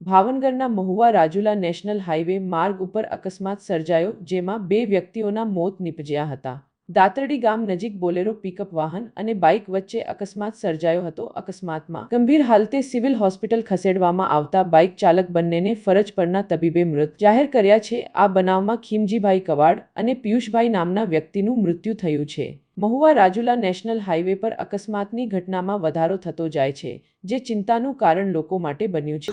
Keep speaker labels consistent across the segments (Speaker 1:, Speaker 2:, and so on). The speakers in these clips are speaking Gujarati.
Speaker 1: ભાવનગરના મહુવા રાજુલા નેશનલ હાઈવે માર્ગ ઉપર અકસ્માત સર્જાયો, જેમાં 2 વ્યક્તિઓના મોત નીપજ્યા હતા. દાતરડી ગામ નજીક બોલેરો પિકઅપ વાહન અને બાઇક વચ્ચે અકસ્માત સર્જાયો હતો. અકસ્માતમાં ગંભીર હાલતે સિવિલ હોસ્પિટલ ખસેડવામાં આવતા બાઇક ચાલક બંનેને ફરજ પરના તબીબે મૃત જાહેર કર્યા છે. આ બનાવમાં ખીમજીભાઈ કવાડ અને પિયુષભાઈ નામના વ્યક્તિનું મૃત્યુ થયું છે. મહુવા રાજુલા નેશનલ હાઈવે પર અકસ્માતની ઘટનામાં વધારો થતો જાય છે, જે ચિંતાનું કારણ લોકો માટે બન્યું છે.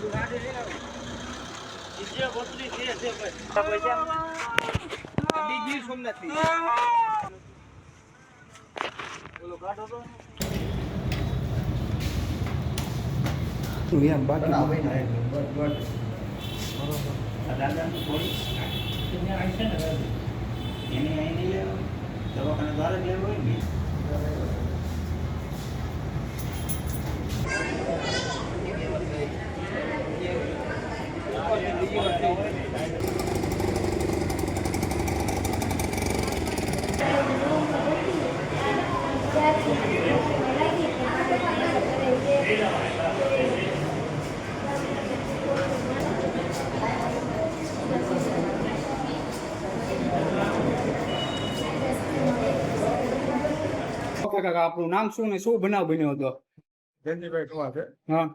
Speaker 2: આપણું નામ શું ને શું બનાવ બન્યો હતો?
Speaker 3: જયંતિભાઈ કવા છે.
Speaker 2: હા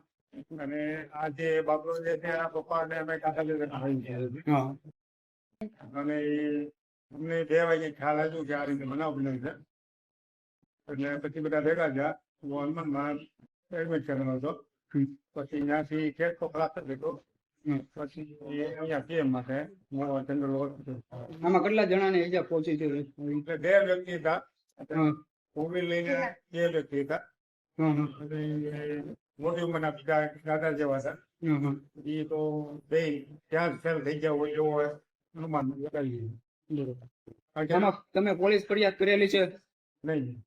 Speaker 3: અને આ જે બાબરો જે છે એના પપ્પા અને અમે કાકા આવી ગયા છે.
Speaker 2: હા
Speaker 3: અને અમને 2 વાગે ખ્યાલ આવ્યો કે આ રીતે બનાવ બન્યો છે. એટલે પછી બધા ભેગા થયા. હું હનુમાનમાં એડમિટ કરેલો હતો. પછી ત્યાંથી કેસ તો ખલાસ થઈ ગયો. પછી અહીંયા પીએમ માટે જનરલ હોસ્પિટલ.
Speaker 2: આમાં કેટલા જણાને ઈજા પહોંચી છે?
Speaker 3: એટલે 2 વ્યક્તિ હતા. ફોર વ્હીલ લઈને 2 વ્યક્તિ હતા. અને મોટી ઉંમરના બીજા દાદા જેવા હતા. એ તો બે ત્યાં ફેલ થઈ ગયા હોય એવો અનુમાન લગાવી.
Speaker 2: તમે પોલીસ ફરિયાદ કરેલી છે?
Speaker 3: નહીં.